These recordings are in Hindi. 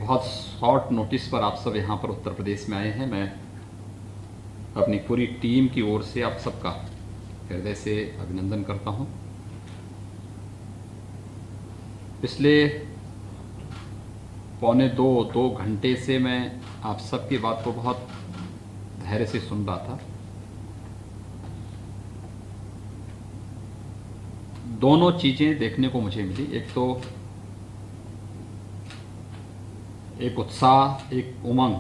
बहुत शॉर्ट नोटिस पर आप सब यहाँ पर उत्तर प्रदेश में आए हैं। मैं अपनी पूरी टीम की ओर से आप सबका हृदय से अभिनंदन करता हूँ। पिछले पौने दो घंटे से मैं आप सबकी बात को बहुत धैर्य से सुन रहा था। दोनों चीजें देखने को मुझे मिली, एक तो एक उत्साह, एक उमंग।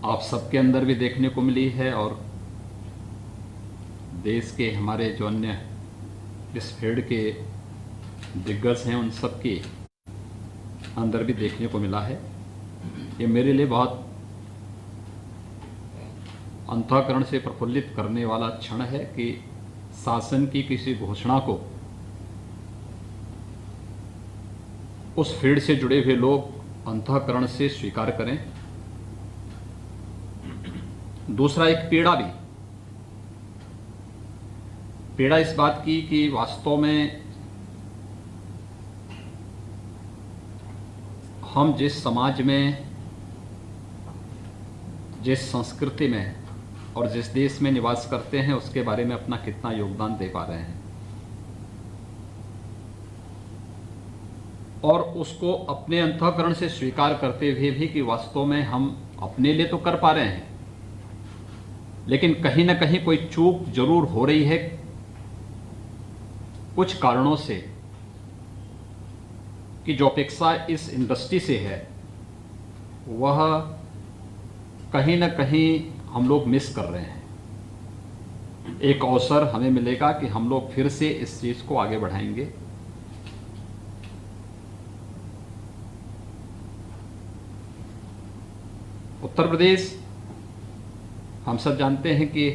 आप सबके अंदर भी देखने को मिली है और देश के हमारे जो अन्य इस फील्ड के दिग्गज हैं उन सबके अंदर भी देखने को मिला है। ये मेरे लिए बहुत अंतःकरण से प्रफुल्लित करने वाला क्षण है कि शासन की किसी घोषणा को उस फील्ड से जुड़े हुए लोग अंतःकरण से स्वीकार करें। दूसरा, एक पीड़ा इस बात की कि वास्तव में हम जिस समाज में, जिस संस्कृति में और जिस देश में निवास करते हैं उसके बारे में अपना कितना योगदान दे पा रहे हैं और उसको अपने अंतःकरण से स्वीकार करते हुए भी कि वास्तव में हम अपने लिए तो कर पा रहे हैं, लेकिन कहीं ना कहीं कोई चूक जरूर हो रही है कुछ कारणों से, कि जो अपेक्षा इस इंडस्ट्री से है वह कहीं ना कहीं हम लोग मिस कर रहे हैं। एक अवसर हमें मिलेगा कि हम लोग फिर से इस चीज को आगे बढ़ाएंगे। उत्तर प्रदेश, हम सब जानते हैं कि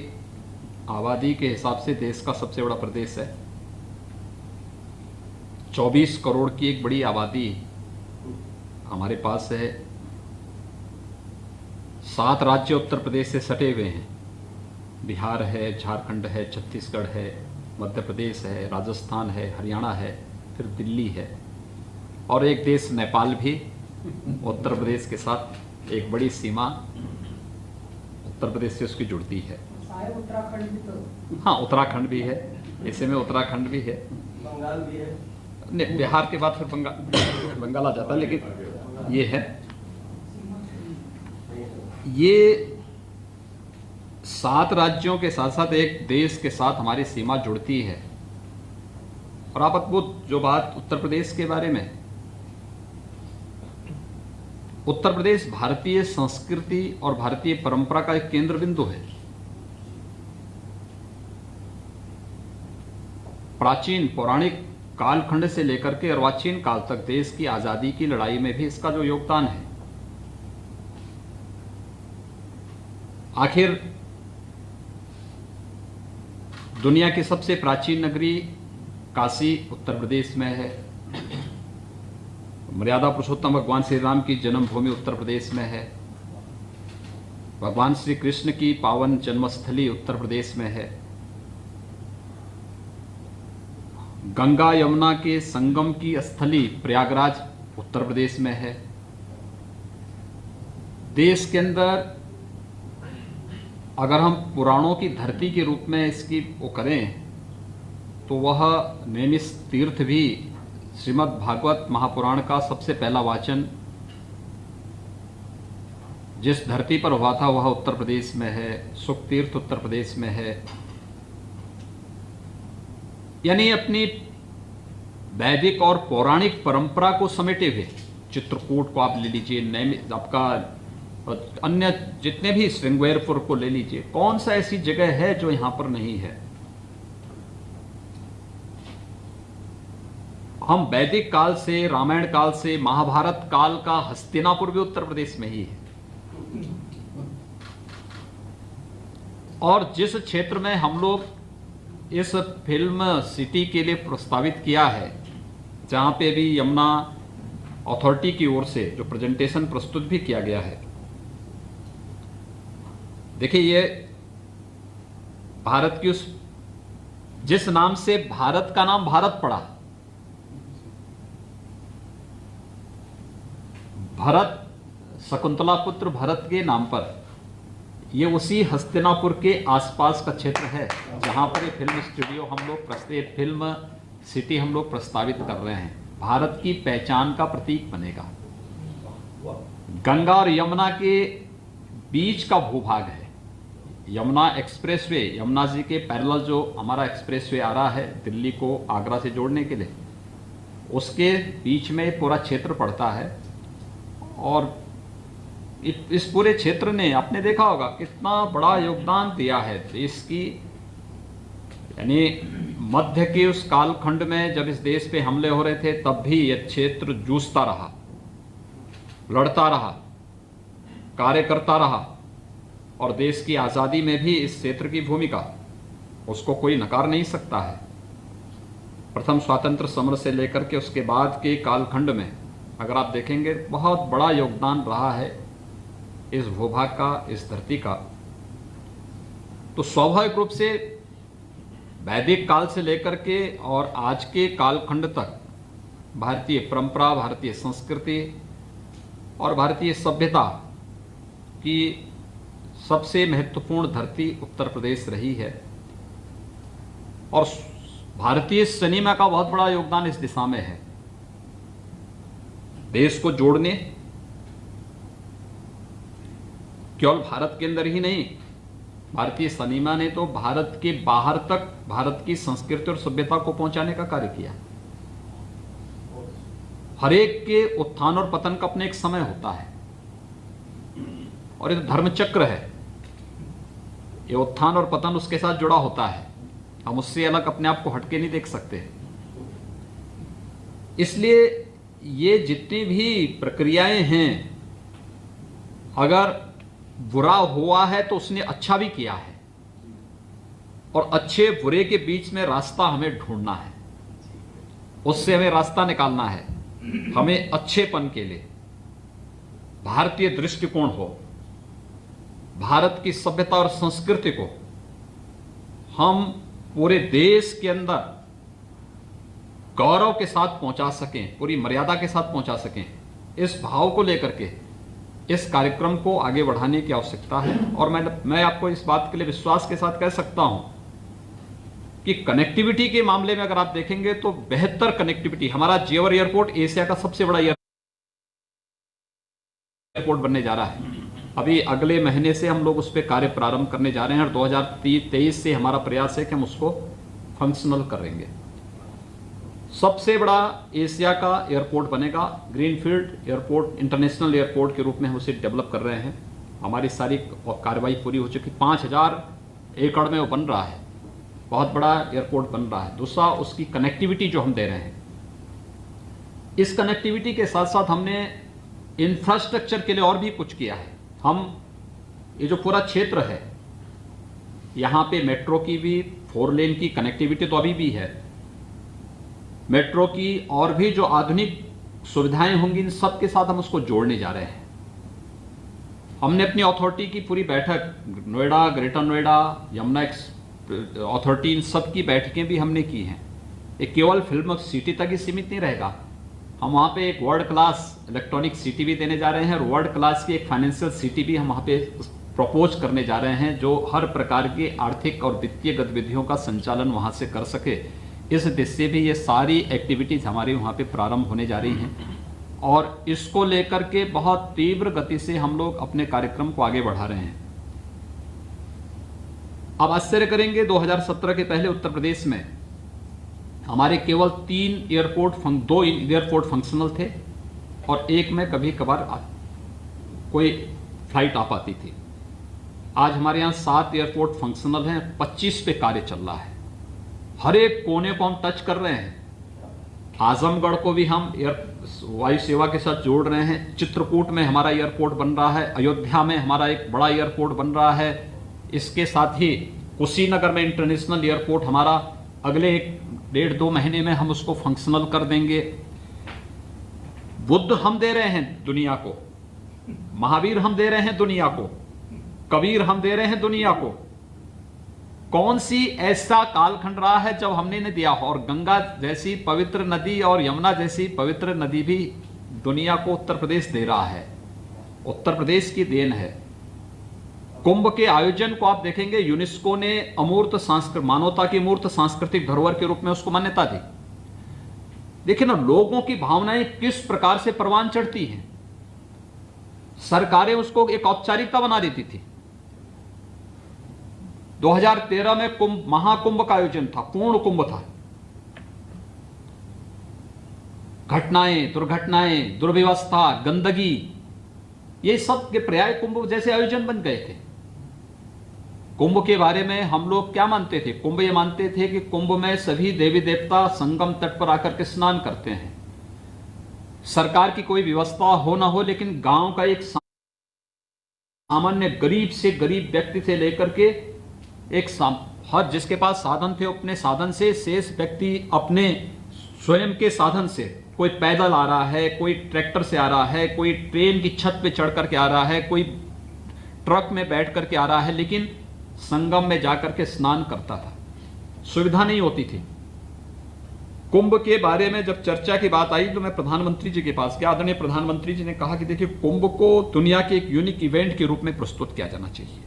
आबादी के हिसाब से देश का सबसे बड़ा प्रदेश है। 24 करोड़ की एक बड़ी आबादी हमारे पास है। 7 राज्य उत्तर प्रदेश से सटे हुए हैं। बिहार है, झारखंड है, छत्तीसगढ़ है, मध्य प्रदेश है, राजस्थान है, हरियाणा है, फिर दिल्ली है और एक देश नेपाल भी उत्तर प्रदेश के साथ एक बड़ी सीमा उत्तर प्रदेश से उसकी जुड़ती है। उत्तराखंड भी तो, हाँ, उत्तराखंड भी है, इसी में उत्तराखंड भी है, बंगाल भी है। नहीं, बिहार के बाद फिर बंगाल आ जाता है, लेकिन ये है, ये 7 राज्यों के साथ साथ एक देश के साथ हमारी सीमा जुड़ती है। और आप अद्भुत जो बात उत्तर प्रदेश के बारे में, उत्तर प्रदेश भारतीय संस्कृति और भारतीय परंपरा का एक केंद्र बिंदु है। प्राचीन पौराणिक कालखंड से लेकर के अर्वाचीन काल तक देश की आजादी की लड़ाई में भी इसका जो योगदान है, आखिर दुनिया की सबसे प्राचीन नगरी काशी उत्तर प्रदेश में है। मर्यादा पुरुषोत्तम भगवान श्री राम की जन्मभूमि उत्तर प्रदेश में है। भगवान श्री कृष्ण की पावन जन्मस्थली उत्तर प्रदेश में है। गंगा यमुना के संगम की स्थली प्रयागराज उत्तर प्रदेश में है। देश के अंदर अगर हम पुराणों की धरती के रूप में इसकी वो करें तो वह नैमिष तीर्थ भी श्रीमद् भागवत महापुराण का सबसे पहला वाचन जिस धरती पर हुआ था वह उत्तर प्रदेश में है। सुख तीर्थ उत्तर प्रदेश में है। यानी अपनी वैदिक और पौराणिक परंपरा को समेटे हुए चित्रकूट को आप ले लीजिए, आपका अन्य जितने भी श्रृंगेरपुर को ले लीजिए, कौन सा ऐसी जगह है जो यहां पर नहीं है। हम वैदिक काल से, रामायण काल से, महाभारत काल का हस्तिनापुर भी उत्तर प्रदेश में ही है। और जिस क्षेत्र में हम लोग इस फिल्म सिटी के लिए प्रस्तावित किया है, जहां पे भी यमुना अथॉरिटी की ओर से जो प्रेजेंटेशन प्रस्तुत भी किया गया है, देखिए ये भारत की उस जिस नाम से भारत का नाम भारत पड़ा, भरत, शकुंतला पुत्र भरत के नाम पर, ये उसी हस्तिनापुर के आसपास का क्षेत्र है जहां पर ये फिल्म स्टूडियो हम लोग फिल्म सिटी हम लोग प्रस्तावित कर रहे हैं। भारत की पहचान का प्रतीक बनेगा। गंगा और यमुना के बीच का भूभाग है। यमुना एक्सप्रेसवे, यमुना जी के पैरेलल जो हमारा एक्सप्रेसवे आ रहा है दिल्ली को आगरा से जोड़ने के लिए, उसके बीच में पूरा क्षेत्र पड़ता है। और इस पूरे क्षेत्र ने आपने देखा होगा कितना बड़ा योगदान दिया है देश की, यानी मध्य के उस कालखंड में जब इस देश पे हमले हो रहे थे तब भी यह क्षेत्र जूझता रहा, लड़ता रहा, कार्य करता रहा। और देश की आज़ादी में भी इस क्षेत्र की भूमिका, उसको कोई नकार नहीं सकता है। प्रथम स्वातंत्र समर से लेकर के उसके बाद के कालखंड में अगर आप देखेंगे बहुत बड़ा योगदान रहा है इस भूभाग का, इस धरती का। तो स्वाभाविक रूप से वैदिक काल से लेकर के और आज के कालखंड तक भारतीय परंपरा, भारतीय संस्कृति और भारतीय सभ्यता की सबसे महत्वपूर्ण धरती उत्तर प्रदेश रही है। और भारतीय सिनेमा का बहुत बड़ा योगदान इस दिशा में है, देश को जोड़ने, केवल भारत के अंदर ही नहीं, भारतीय सिनेमा ने तो भारत के बाहर तक भारत की संस्कृति और सभ्यता को पहुंचाने का कार्य किया। हर एक के उत्थान और पतन का अपने एक समय होता है और ये धर्मचक्र है। ये उत्थान और पतन उसके साथ जुड़ा होता है, हम उससे अलग अपने आप को हटके नहीं देख सकते। इसलिए ये जितनी भी प्रक्रियाएं हैं, अगर बुरा हुआ है तो उसने अच्छा भी किया है, और अच्छे बुरे के बीच में रास्ता हमें ढूंढना है, उससे हमें रास्ता निकालना है। हमें अच्छेपन के लिए भारतीय दृष्टिकोण हो, भारत की सभ्यता और संस्कृति को हम पूरे देश के अंदर गौरव के साथ पहुंचा सकें, पूरी मर्यादा के साथ पहुंचा सकें, इस भाव को लेकर के इस कार्यक्रम को आगे बढ़ाने की आवश्यकता है। और मैं आपको इस बात के लिए विश्वास के साथ कह सकता हूं कि कनेक्टिविटी के मामले में अगर आप देखेंगे तो बेहतर कनेक्टिविटी, हमारा जेवर एयरपोर्ट एशिया का सबसे बड़ा एयरपोर्ट बनने जा रहा है। अभी अगले महीने से हम लोग उस पर कार्य प्रारंभ करने जा रहे हैं और 2023 से हमारा प्रयास है कि हम उसको फंक्शनल करेंगे। सबसे बड़ा एशिया का एयरपोर्ट बनेगा, ग्रीनफील्ड एयरपोर्ट, इंटरनेशनल एयरपोर्ट के रूप में हम उसे डेवलप कर रहे हैं। हमारी सारी कार्रवाई पूरी हो चुकी, 5000 एकड़ में वो बन रहा है, बहुत बड़ा एयरपोर्ट बन रहा है। दूसरा, उसकी कनेक्टिविटी जो हम दे रहे हैं, इस कनेक्टिविटी के साथ साथ हमने इंफ्रास्ट्रक्चर के लिए और भी कुछ किया है। हम ये जो पूरा क्षेत्र है, यहाँ पे मेट्रो की भी 4 लेन की कनेक्टिविटी तो अभी भी है, मेट्रो की और भी जो आधुनिक सुविधाएं होंगी इन सब के साथ हम उसको जोड़ने जा रहे हैं। हमने अपनी अथॉरिटी की पूरी बैठक, नोएडा, ग्रेटर नोएडा, यमुना अथॉरिटी, इन सब की बैठकें भी हमने की हैं। ये केवल फिल्म सिटी तक ही सीमित नहीं रहेगा, हम वहाँ पे एक वर्ल्ड क्लास इलेक्ट्रॉनिक सिटी भी देने जा रहे हैं और वर्ल्ड क्लास की एक फाइनेंशियल सिटी भी हम वहाँ पे प्रपोज करने जा रहे हैं, जो हर प्रकार की आर्थिक और वित्तीय गतिविधियों का संचालन वहाँ से कर सके। इस दिशा से भी ये सारी एक्टिविटीज हमारी वहाँ पे प्रारंभ होने जा रही हैं और इसको लेकर के बहुत तीव्र गति से हम लोग अपने कार्यक्रम को आगे बढ़ा रहे हैं। अब आश्चर्य करेंगे, 2017 के पहले उत्तर प्रदेश में हमारे केवल 2 एयरपोर्ट फंक्शनल थे और एक में कभी कभार कोई फ्लाइट आ पाती थी। आज हमारे यहाँ 7 एयरपोर्ट फंक्शनल हैं, 25 पे कार्य चल रहा है। हर एक कोने को हम टच कर रहे हैं। आजमगढ़ को भी हम वायु सेवा के साथ जोड़ रहे हैं। चित्रकूट में हमारा एयरपोर्ट बन रहा है, अयोध्या में हमारा एक बड़ा एयरपोर्ट बन रहा है। इसके साथ ही कुशीनगर में इंटरनेशनल एयरपोर्ट हमारा अगले 1.5-2 महीने में हम उसको फंक्शनल कर देंगे। बुद्ध हम दे रहे हैं दुनिया को, महावीर हम दे रहे हैं दुनिया को, कबीर हम दे रहे हैं दुनिया को। कौन सी ऐसा कालखंड रहा है जब हमने नहीं दिया हो? और गंगा जैसी पवित्र नदी और यमुना जैसी पवित्र नदी भी दुनिया को उत्तर प्रदेश दे रहा है, उत्तर प्रदेश की देन है। कुंभ के आयोजन को आप देखेंगे, यूनेस्को ने अमूर्त मानवता की मूर्त सांस्कृतिक धरोहर के रूप में उसको मान्यता दी। देखिए ना, लोगों की भावनाएं किस प्रकार से परवान चढ़ती हैं। सरकारें उसको एक औपचारिकता बना देती थी। 2013 में कुंभ, महाकुंभ का आयोजन था, पूर्ण कुंभ था। घटनाएं, दुर्घटनाएं, दुर्व्यवस्था, गंदगी, ये सब के पर्याय कुंभ जैसे आयोजन बन गए थे। कुंभ के बारे में हम लोग क्या मानते थे? कुंभ ये मानते थे कि कुंभ में सभी देवी देवता संगम तट पर आकर के स्नान करते हैं। सरकार की कोई व्यवस्था हो ना हो, लेकिन गांव का एक सामान्य गरीब से गरीब व्यक्ति से लेकर के एक हर जिसके पास साधन थे, अपने साधन से, शेष व्यक्ति अपने स्वयं के साधन से, कोई पैदल आ रहा है, कोई ट्रैक्टर से आ रहा है, कोई ट्रेन की छत पे चढ़ करके आ रहा है, कोई ट्रक में बैठ करके आ रहा है, लेकिन संगम में जाकर के स्नान करता था। सुविधा नहीं होती थी। कुंभ के बारे में जब चर्चा की बात आई तो मैं प्रधानमंत्री जी के पास गया। आदरणीय प्रधानमंत्री जी ने कहा कि देखिए, कुंभ को दुनिया के एक यूनिक इवेंट के रूप में प्रस्तुत किया जाना चाहिए।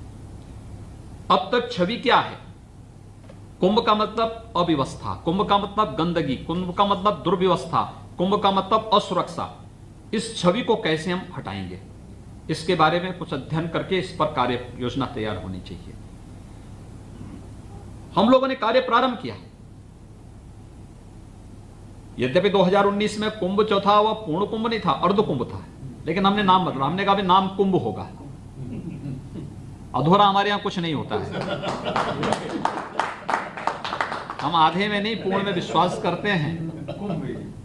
अब तक छवि क्या है? कुंभ का मतलब अव्यवस्था, कुंभ का मतलब गंदगी, कुंभ का मतलब दुर्व्यवस्था, कुंभ का मतलब असुरक्षा। इस छवि को कैसे हम हटाएंगे, इसके बारे में कुछ अध्ययन करके इस पर कार्य योजना तैयार होनी चाहिए। हम लोगों ने कार्य प्रारंभ किया। यद्यपि 2019 में कुंभ जो था वह पूर्ण कुंभ नहीं था, अर्ध कुंभ था, लेकिन हमने नाम बदला। हमने कहा नाम कुंभ होगा। अधूरा हमारे यहां कुछ नहीं होता है। हम आधे में नहीं, पूर्ण में विश्वास करते हैं,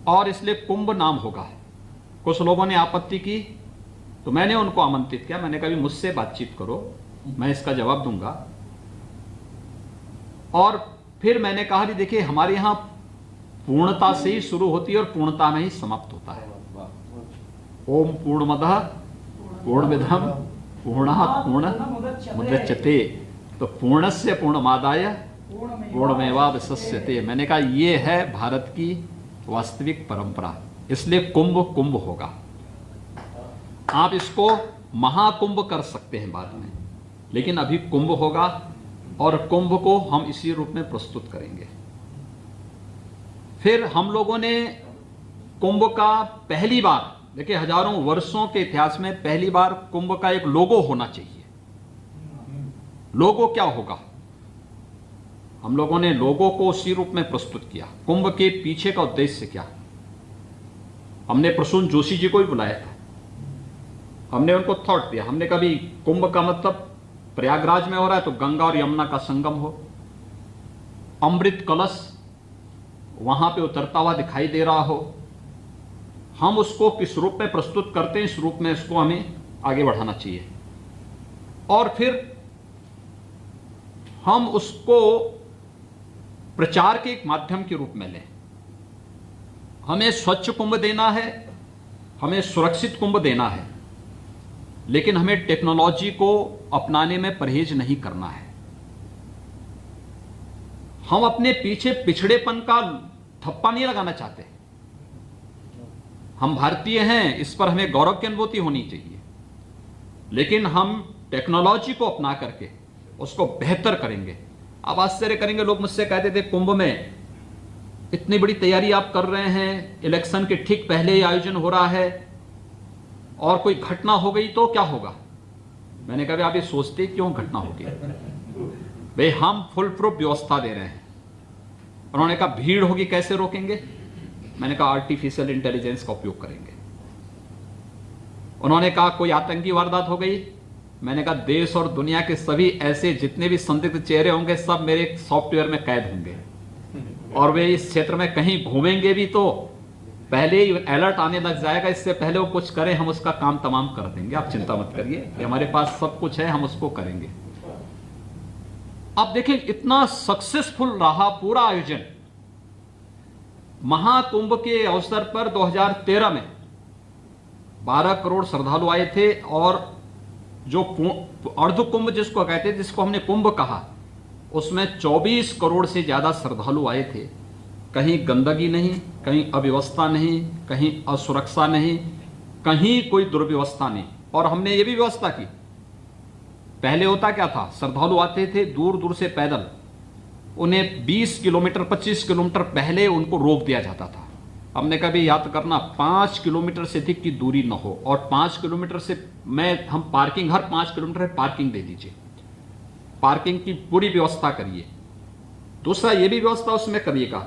और इसलिए कुंभ नाम होगा। कुछ लोगों ने आपत्ति की तो मैंने उनको आमंत्रित किया। मैंने कहा मुझसे बातचीत करो, मैं इसका जवाब दूंगा। और फिर मैंने कहा कि देखिए, हमारे यहां पूर्णता से ही शुरू होती है और पूर्णता में ही समाप्त होता है। ओम पूर्णमदः पूर्णमिदं पूर्णात् पूर्णमुदच्यते, तो पूर्णस्य पूर्णमादाय पूर्णमेवावशिष्यते। मैंने कहा ये है भारत की वास्तविक परंपरा, इसलिए कुंभ कुंभ होगा। आप इसको महाकुंभ कर सकते हैं बाद में, लेकिन अभी कुंभ होगा, और कुंभ को हम इसी रूप में प्रस्तुत करेंगे। फिर हम लोगों ने कुंभ का पहली बार, देखिए हजारों वर्षों के इतिहास में पहली बार कुंभ का एक लोगो होना चाहिए। लोगो क्या होगा? हम लोगों ने लोगो को उसी रूप में प्रस्तुत किया। कुंभ के पीछे का उद्देश्य क्या? हमने प्रसून जोशी जी को भी बुलाया था। हमने उनको थॉट दिया। हमने कभी कुंभ का मतलब प्रयागराज में हो रहा है तो गंगा और यमुना का संगम हो, अमृत कलश वहां पे उतरता हुआ दिखाई दे रहा हो। हम उसको किस रूप में प्रस्तुत करते हैं, इस रूप में इसको हमें आगे बढ़ाना चाहिए। और फिर हम उसको प्रचार के एक माध्यम के रूप में लें। हमें स्वच्छ कुंभ देना है, हमें सुरक्षित कुंभ देना है, लेकिन हमें टेक्नोलॉजी को अपनाने में परहेज नहीं करना है। हम अपने पीछे पिछड़ेपन का थप्पा नहीं लगाना चाहते। हम भारतीय हैं, इस पर हमें गौरव की अनुभूति होनी चाहिए, लेकिन हम टेक्नोलॉजी को अपना करके उसको बेहतर करेंगे। अब आश्चर्य करेंगे, लोग मुझसे कहते थे कुंभ में इतनी बड़ी तैयारी आप कर रहे हैं, इलेक्शन के ठीक पहले ही आयोजन हो रहा है, और कोई घटना हो गई तो क्या होगा? मैंने कहा आप ये सोचते क्यों घटना होगी? भाई हम फुल प्रूफ व्यवस्था दे रहे हैं। उन्होंने कहा भीड़ होगी कैसे रोकेंगे? मैंने कहा आर्टिफिशियल इंटेलिजेंस का उपयोग करेंगे। उन्होंने कहा कोई आतंकी वारदात हो गई? मैंने कहा देश और दुनिया के सभी ऐसे जितने भी संदिग्ध चेहरे होंगे सब मेरे सॉफ्टवेयर में कैद होंगे, और वे इस क्षेत्र में कहीं घूमेंगे भी तो पहले ही अलर्ट आने लग जाएगा। इससे पहले वो कुछ करें, हम उसका काम तमाम कर देंगे। आप चिंता मत करिए, हमारे पास सब कुछ है, हम उसको करेंगे। अब देखिए इतना सक्सेसफुल रहा पूरा आयोजन। महाकुंभ के अवसर पर 2013 में 12 करोड़ श्रद्धालु आए थे, और जो अर्ध कुंभ जिसको कहते थे, जिसको हमने कुंभ कहा, उसमें 24 करोड़ से ज्यादा श्रद्धालु आए थे। कहीं गंदगी नहीं, कहीं अव्यवस्था नहीं, कहीं असुरक्षा नहीं, कहीं कोई दुर्व्यवस्था नहीं। और हमने ये भी व्यवस्था की, पहले होता क्या था, श्रद्धालु आते थे दूर दूर से पैदल, उन्हें 20 किलोमीटर 25 किलोमीटर पहले उनको रोक दिया जाता था। हमने कभी याद करना 5 किलोमीटर से अधिक की दूरी न हो, और 5 किलोमीटर से हम पार्किंग, हर 5 किलोमीटर पार्किंग दे दीजिए, पार्किंग की पूरी व्यवस्था करिए। दूसरा ये भी व्यवस्था उसमें करिएगा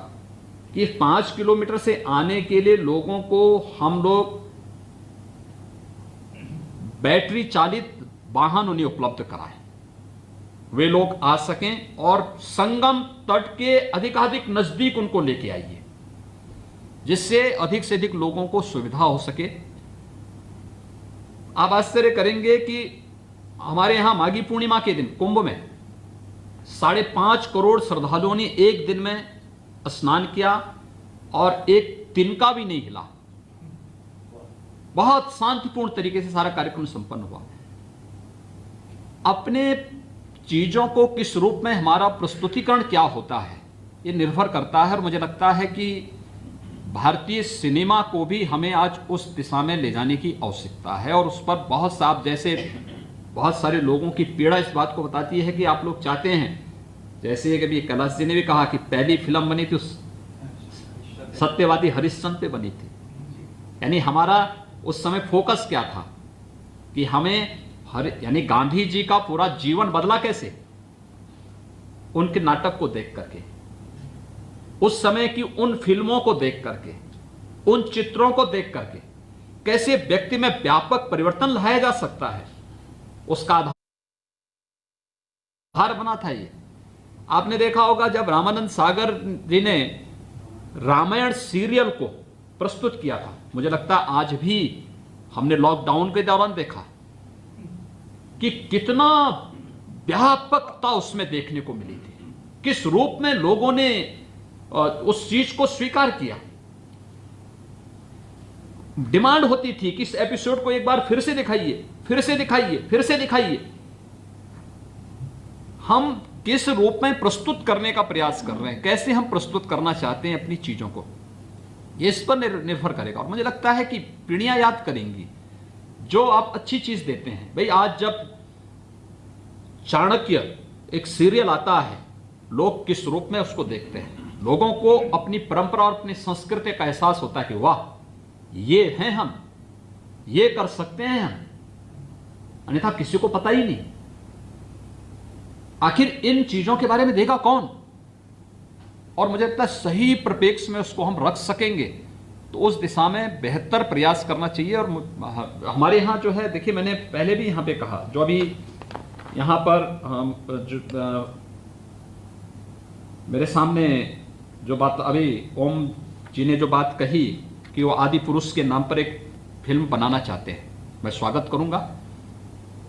कि 5 किलोमीटर से आने के लिए लोगों को हम लोग बैटरी चालित वाहन उन्हें उपलब्ध कराएं, वे लोग आ सकें, और संगम तट के अधिकाधिक नजदीक उनको लेके आइए, जिससे अधिक से अधिक लोगों को सुविधा हो सके। आप आश्चर्य करेंगे कि हमारे यहां माघी पूर्णिमा के दिन कुंभ में 5.5 करोड़ श्रद्धालुओं ने एक दिन में स्नान किया और एक तिनका भी नहीं हिला। बहुत शांतिपूर्ण तरीके से सारा कार्यक्रम संपन्न हुआ। अपने चीजों को किस रूप में हमारा प्रस्तुतिकरण क्या होता है, ये निर्भर करता है। और मुझे लगता है कि भारतीय सिनेमा को भी हमें आज उस दिशा में ले जाने की आवश्यकता है। और उस पर बहुत साफ, जैसे बहुत सारे लोगों की पीड़ा इस बात को बताती है कि आप लोग चाहते हैं, जैसे कभी कैलाश जी ने भी कहा कि पहली फिल्म बनी थी उस सत्यवादी हरिश्चंद्र पे बनी थी, यानी हमारा उस समय फोकस क्या था कि हमें यानी गांधी जी का पूरा जीवन बदला कैसे, उनके नाटक को देख करके, उस समय की उन फिल्मों को देख करके, उन चित्रों को देख करके कैसे व्यक्ति में व्यापक परिवर्तन लाया जा सकता है, उसका आधार बना था ये। आपने देखा होगा जब रामानंद सागर जी ने रामायण सीरियल को प्रस्तुत किया था, मुझे लगता है आज भी हमने लॉकडाउन के दौरान देखा कि कितना व्यापकता उसमें देखने को मिली थी, किस रूप में लोगों ने उस चीज को स्वीकार किया। डिमांड होती थी कि इस एपिसोड को एक बार फिर से दिखाइए, फिर से दिखाइए, फिर से दिखाइए। हम किस रूप में प्रस्तुत करने का प्रयास कर रहे हैं, कैसे हम प्रस्तुत करना चाहते हैं अपनी चीजों को, ये इस पर निर्भर करेगा। और मुझे लगता है कि पीढ़ियां याद करेंगी जो आप अच्छी चीज देते हैं। भाई आज जब चाणक्य एक सीरियल आता है, लोग किस रूप में उसको देखते हैं, लोगों को अपनी परंपरा और अपनी संस्कृति का एहसास होता है कि वाह ये हैं हम, ये कर सकते हैं हम, अन्यथा किसी को पता ही नहीं। आखिर इन चीजों के बारे में देगा कौन? और मुझे लगता है सही परिप्रेक्ष्य में उसको हम रख सकेंगे तो उस दिशा में बेहतर प्रयास करना चाहिए। और हमारे यहाँ जो है, देखिए मैंने पहले भी यहाँ पे कहा, जो अभी यहाँ पर मेरे सामने जो बात अभी ओम जी ने जो बात कही कि वो आदि पुरुष के नाम पर एक फिल्म बनाना चाहते हैं, मैं स्वागत करूंगा।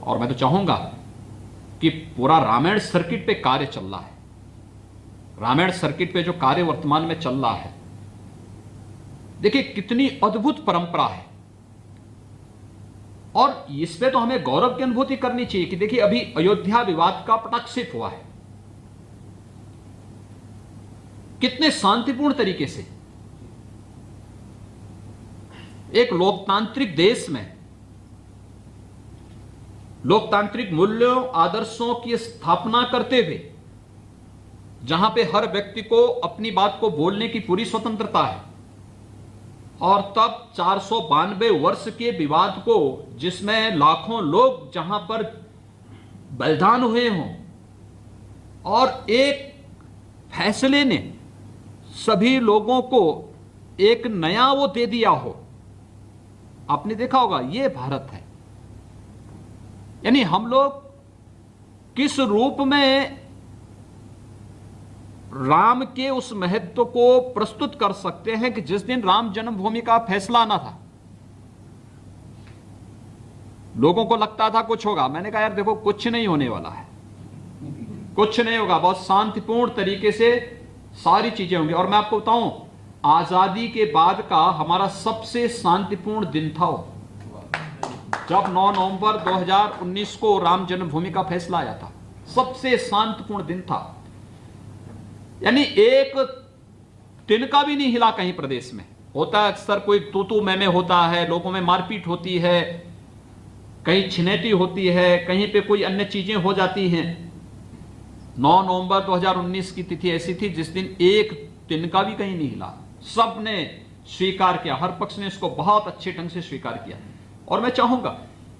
और मैं तो चाहूंगा कि पूरा रामायण सर्किट पे कार्य चल रहा है, रामायण सर्किट पे जो कार्य वर्तमान में चल रहा है, देखिए कितनी अद्भुत परंपरा है। और इस पे तो हमें गौरव की अनुभूति करनी चाहिए कि देखिए अभी अयोध्या विवाद का पटाक्षेप हुआ है, कितने शांतिपूर्ण तरीके से एक लोकतांत्रिक देश में लोकतांत्रिक मूल्यों आदर्शों की स्थापना करते हुए, जहां पे हर व्यक्ति को अपनी बात को बोलने की पूरी स्वतंत्रता है, और तब 492 वर्ष के विवाद को, जिसमें लाखों लोग जहां पर बलिदान हुए हों, और एक फैसले ने सभी लोगों को एक नया वो दे दिया हो। आपने देखा होगा ये भारत है। यानी हम लोग किस रूप में राम के उस महत्व को प्रस्तुत कर सकते हैं कि जिस दिन राम जन्मभूमि का फैसला आना था, लोगों को लगता था कुछ होगा। मैंने कहा यार देखो कुछ नहीं होने वाला है, कुछ नहीं होगा, बहुत शांतिपूर्ण तरीके से सारी चीजें होंगी। और मैं आपको बताऊं, आजादी के बाद का हमारा सबसे शांतिपूर्ण दिन था वो, जब 9 नवंबर 2019 को राम जन्मभूमि का फैसला आया था, सबसे शांतिपूर्ण दिन था। यानी एक तिनका भी नहीं हिला कहीं प्रदेश में, होता है अक्सर कोई तू मैं होता है, लोगों में मारपीट होती है, कहीं छिनेटी होती है, कहीं पे कोई अन्य चीजें हो जाती हैं। 9 नवंबर 2019 की तिथि ऐसी थी जिस दिन एक तिनका भी कहीं नहीं हिला, सबने स्वीकार किया, हर पक्ष ने इसको बहुत अच्छे ढंग से स्वीकार किया। और मैं चाहूंगा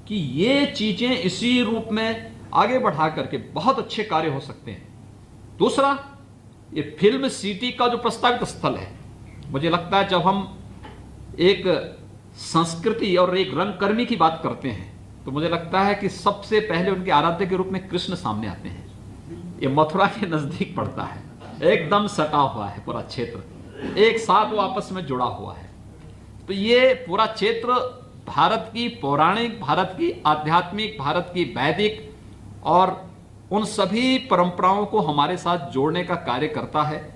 कि ये चीजें इसी रूप में आगे बढ़ा करके बहुत अच्छे कार्य हो सकते हैं। दूसरा, ये फिल्म सिटी का जो प्रस्तावित स्थल है, मुझे लगता है जब हम एक संस्कृति और एक रंगकर्मी की बात करते हैं तो मुझे लगता है कि सबसे पहले उनके आराध्य के रूप में कृष्ण सामने आते हैं। ये मथुरा के नजदीक पड़ता है, एकदम सटा हुआ है पूरा क्षेत्र, एक साथ वो आपस में जुड़ा हुआ है। तो ये पूरा क्षेत्र भारत की पौराणिक, भारत की आध्यात्मिक, भारत की वैदिक और उन सभी परंपराओं को हमारे साथ जोड़ने का कार्य करता है।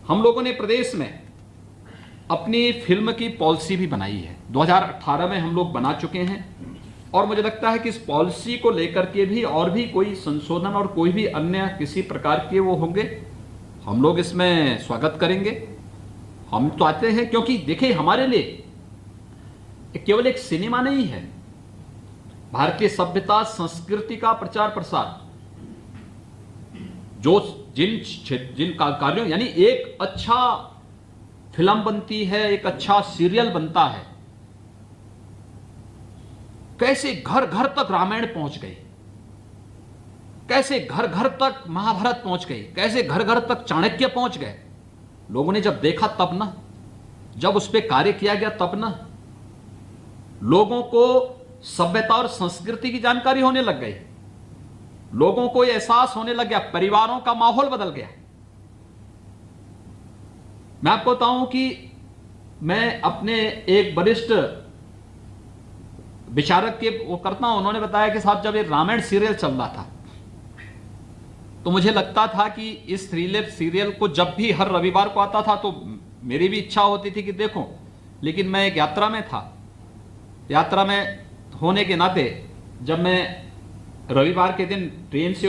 हम लोगों ने प्रदेश में अपनी फिल्म की पॉलिसी भी बनाई है, 2018 में हम लोग बना चुके हैं। और मुझे लगता है कि इस पॉलिसी को लेकर के भी और भी कोई संशोधन और कोई भी अन्य किसी प्रकार के वो होंगे, हम लोग इसमें स्वागत करेंगे। हम तो आते हैं क्योंकि देखिए, हमारे लिए केवल एक सिनेमा नहीं है, भारतीय सभ्यता संस्कृति का प्रचार प्रसार, जो जिन कार्यों, यानी एक अच्छा फिल्म बनती है, एक अच्छा सीरियल बनता है, कैसे घर घर तक रामायण पहुंच गई, कैसे घर घर तक महाभारत पहुंच गई, कैसे घर घर तक चाणक्य पहुंच गए। लोगों ने जब देखा तब ना, जब उस पर कार्य किया गया तब ना, लोगों को सभ्यता और संस्कृति की जानकारी होने लग गई, लोगों को यह एहसास होने लग गया, परिवारों का माहौल बदल गया। मैं आपको बताऊं कि मैं अपने एक वरिष्ठ विचारक के वो करता हूं, उन्होंने बताया कि साहब जब ये रामायण सीरियल चल रहा था तो मुझे लगता था कि इस थ्रिलर सीरियल को जब भी हर रविवार को आता था तो मेरी भी इच्छा होती थी कि देखो, लेकिन मैं एक यात्रा में था, यात्रा में होने के नाते जब मैं रविवार के दिन ट्रेन से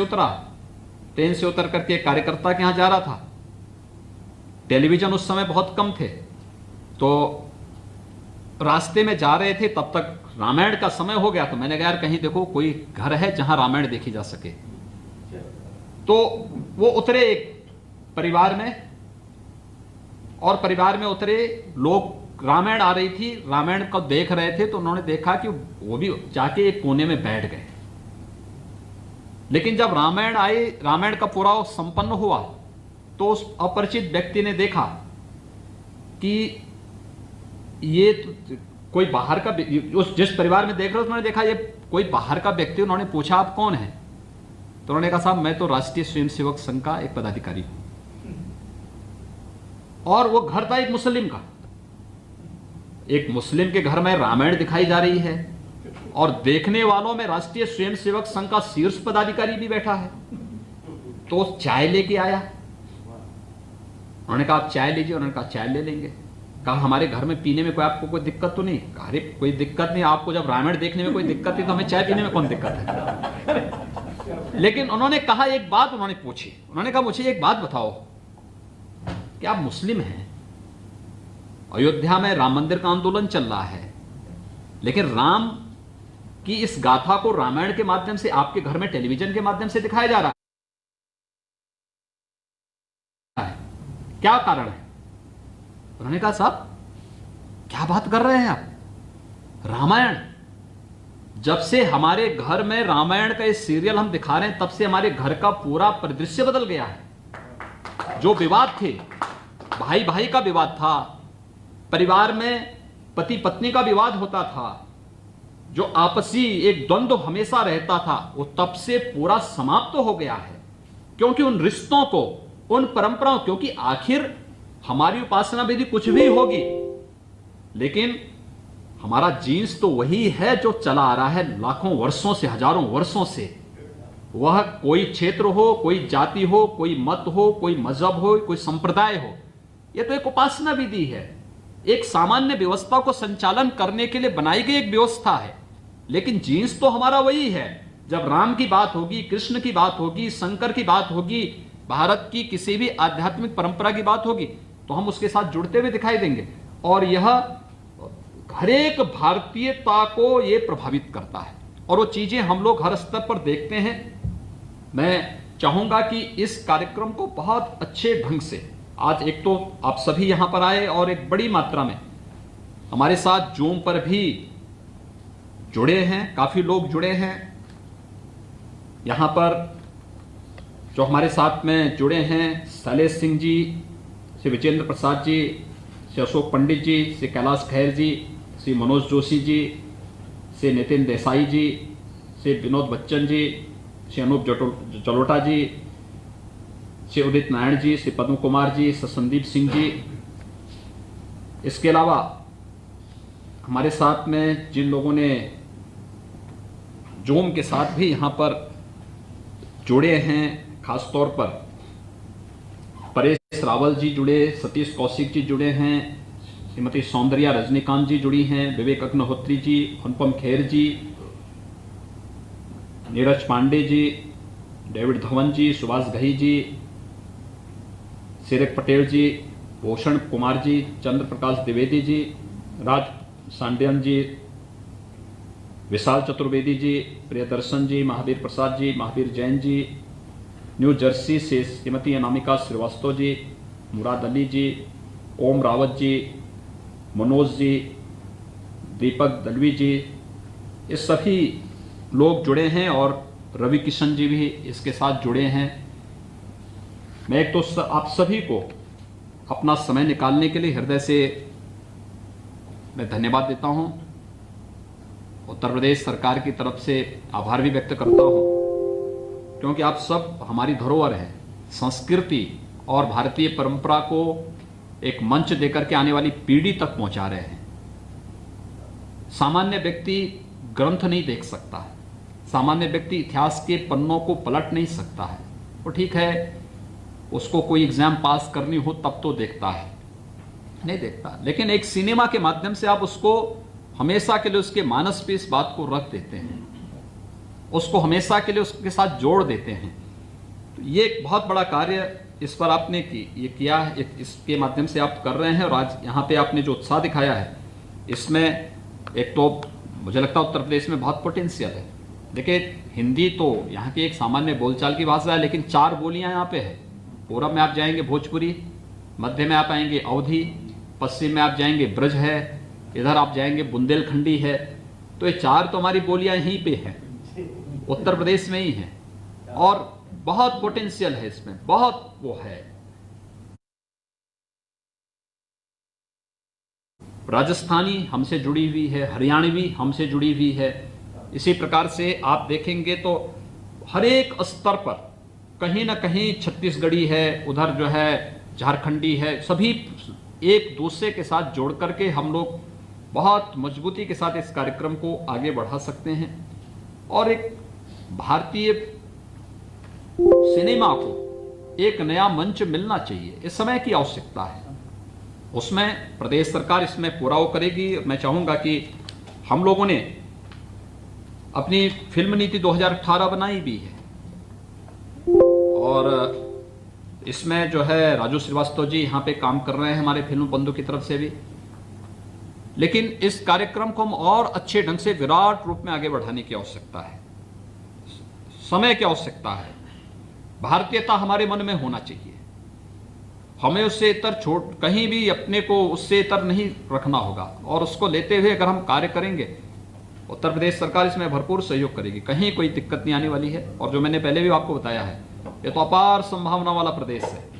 उतर करके कार्यकर्ता के यहां जा रहा था, टेलीविजन उस समय बहुत कम थे, तो रास्ते में जा रहे थे, तब तक रामायण का समय हो गया। तो मैंने कहा यार कहीं देखो कोई घर है जहां रामायण देखी जा सके। तो वो उतरे एक परिवार में, और परिवार में उतरे लोग, रामायण आ रही थी, रामायण को देख रहे थे, तो उन्होंने देखा कि वो भी जाके एक कोने में बैठ गए। लेकिन जब रामायण आई, रामायण का पूरा संपन्न हुआ, तो उस अपरिचित व्यक्ति ने देखा कि ये तो कोई बाहर का, उस जिस परिवार में देख रहे हो उन्होंने देखा ये कोई बाहर का व्यक्ति। उन्होंने पूछा आप कौन है? तो उन्होंने कहा साहब मैं तो राष्ट्रीय स्वयंसेवक संघ का एक पदाधिकारी हूं। और वो घर था एक मुस्लिम का, एक मुस्लिम के घर में रामायण दिखाई जा रही है और देखने वालों में राष्ट्रीय स्वयंसेवक संघ का शीर्ष पदाधिकारी भी बैठा है। तो चाय लेके आया, उन्होंने कहा आप चाय लीजिए, उन्होंने कहा चाय ले लेंगे। कहा हमारे घर में पीने में कोई आपको कोई दिक्कत तो नहीं? अरे कोई दिक्कत नहीं, आपको जब रामायण देखने में कोई दिक्कत नहीं तो हमें चाय पीने में कौन दिक्कत है? लेकिन उन्होंने कहा, एक बात उन्होंने पूछी, उन्होंने कहा मुझे एक बात बताओ कि आप मुस्लिम हैं, अयोध्या में राम मंदिर का आंदोलन चल रहा है, लेकिन राम की इस गाथा को रामायण के माध्यम से आपके घर में टेलीविजन के माध्यम से दिखाया जा रहा है, क्या कारण है? उन्होंने कहा साहब क्या बात कर रहे हैं आप, रामायण, जब से हमारे घर में रामायण का ये सीरियल हम दिखा रहे हैं तब से हमारे घर का पूरा परिदृश्य बदल गया है। जो विवाद थे, भाई भाई का विवाद था, परिवार में पति पत्नी का विवाद होता था, जो आपसी एक द्वंद्व हमेशा रहता था, वो तब से पूरा समाप्त हो गया है। क्योंकि उन रिश्तों को, उन परंपराओं, क्योंकि आखिर हमारी उपासना विधि कुछ भी होगी, लेकिन हमारा जीन्स तो वही है जो चला आ रहा है लाखों वर्षों से, हजारों वर्षों से। वह कोई क्षेत्र हो, कोई जाति हो, कोई मत हो, कोई मजहब हो, कोई संप्रदाय हो, यह तो एक उपासना विधि है, एक सामान्य व्यवस्था को संचालन करने के लिए बनाई गई एक व्यवस्था है। लेकिन जीन्स तो हमारा वही है। जब राम की बात होगी, कृष्ण की बात होगी, शंकर की बात होगी, भारत की किसी भी आध्यात्मिक परंपरा की बात होगी, तो हम उसके साथ जुड़ते हुए दिखाई देंगे। और यह हर एक भारतीयता को ये प्रभावित करता है और वो चीजें हम लोग हर स्तर पर देखते हैं। मैं चाहूंगा कि इस कार्यक्रम को बहुत अच्छे ढंग से, आज एक तो आप सभी यहां पर आए और एक बड़ी मात्रा में हमारे साथ जूम पर भी जुड़े हैं, काफी लोग जुड़े हैं। यहां पर जो हमारे साथ में जुड़े हैं, शैलेश सिंह जी, श्री विजेंद्र प्रसाद जी, श्री अशोक पंडित जी, श्री कैलाश खैर जी, श्री मनोज जोशी जी, श्री नितिन देसाई जी, श्री विनोद बच्चन जी, श्री अनूप जलोटा जी, श्री उदित नारायण जी, श्री पद्म कुमार जी, श्री संदीप सिंह जी। इसके अलावा हमारे साथ में जिन लोगों ने जूम के साथ भी यहां पर जुड़े हैं, खासतौर पर परेश रावल जी जुड़े, सतीश कौशिक जी जुड़े हैं, श्रीमती सौंदर्या रजनीकांत जी जुड़ी हैं, विवेक अग्निहोत्री जी, अनुपम खेर जी, नीरज पांडे जी, डेविड धवन जी, सुभाष घई जी, सिरक पटेल जी, भूषण कुमार जी, चंद्र प्रकाश द्विवेदी जी, राज सांडियन जी, विशाल चतुर्वेदी जी, प्रियदर्शन जी, महावीर प्रसाद जी, महावीर जैन जी, न्यू जर्सी से श्रीमती अनामिका श्रीवास्तव जी, मुराद अली जी, ओम रावत जी, मनोज जी, दीपक दलवी जी, ये सभी लोग जुड़े हैं और रवि किशन जी भी इसके साथ जुड़े हैं। मैं एक तो आप सभी को अपना समय निकालने के लिए हृदय से मैं धन्यवाद देता हूं। उत्तर प्रदेश सरकार की तरफ से आभार भी व्यक्त करता हूं, क्योंकि आप सब हमारी धरोहर है, संस्कृति और भारतीय परंपरा को एक मंच देकर के आने वाली पीढ़ी तक पहुंचा रहे हैं। सामान्य व्यक्ति ग्रंथ नहीं देख सकता है, सामान्य व्यक्ति इतिहास के पन्नों को पलट नहीं सकता है। वो ठीक है, उसको कोई एग्जाम पास करनी हो तब तो देखता है, नहीं देखता। लेकिन एक सिनेमा के माध्यम से आप उसको हमेशा के लिए उसके मानस पे इस बात को रख देते हैं, उसको हमेशा के लिए उसके साथ जोड़ देते हैं। तो ये एक बहुत बड़ा कार्य इस पर आपने ये किया है, इसके माध्यम से आप कर रहे हैं। और आज यहाँ पे आपने जो उत्साह दिखाया है, इसमें एक तो मुझे लगता है उत्तर प्रदेश में बहुत पोटेंशियल है। देखिए, हिंदी तो यहाँ की एक सामान्य बोलचाल की भाषा है, लेकिन 4 बोलियां यहाँ पे है। पूरब में आप जाएंगे भोजपुरी, मध्य में आप आएंगे अवधी, पश्चिम में आप जाएंगे ब्रज है, इधर आप जाएंगे बुंदेलखंडी है। तो ये 4 तो हमारी बोलियां यहीं पे हैं, उत्तर प्रदेश में ही हैं, और बहुत पोटेंशियल है इसमें, बहुत वो है। राजस्थानी हमसे जुड़ी हुई है, हरियाणवी हमसे जुड़ी हुई है। इसी प्रकार से आप देखेंगे तो हर एक स्तर पर कहीं ना कहीं छत्तीसगढ़ी है, उधर जो है झारखंडी है, सभी एक दूसरे के साथ जोड़ करके हम लोग बहुत मजबूती के साथ इस कार्यक्रम को आगे बढ़ा सकते हैं। और एक भारतीय सिनेमा को एक नया मंच मिलना चाहिए, इस समय की आवश्यकता है। उसमें प्रदेश सरकार इसमें पूरा वो करेगी। मैं चाहूंगा कि हम लोगों ने अपनी फिल्म नीति 2018 बनाई भी है, और इसमें जो है राजू श्रीवास्तव जी यहाँ पे काम कर रहे हैं हमारे फिल्म बंधु की तरफ से भी। लेकिन इस कार्यक्रम को हम और अच्छे ढंग से विराट रूप में आगे बढ़ाने की आवश्यकता है, समय की आवश्यकता है। भारतीयता हमारे मन में होना चाहिए, हमें उससे इतर कहीं भी अपने को उससे इतर नहीं रखना होगा। और उसको लेते हुए अगर हम कार्य करेंगे, उत्तर प्रदेश सरकार इसमें भरपूर सहयोग करेगी, कहीं कोई दिक्कत नहीं आने वाली है। और जो मैंने पहले भी आपको बताया है, ये तो अपार संभावना वाला प्रदेश है।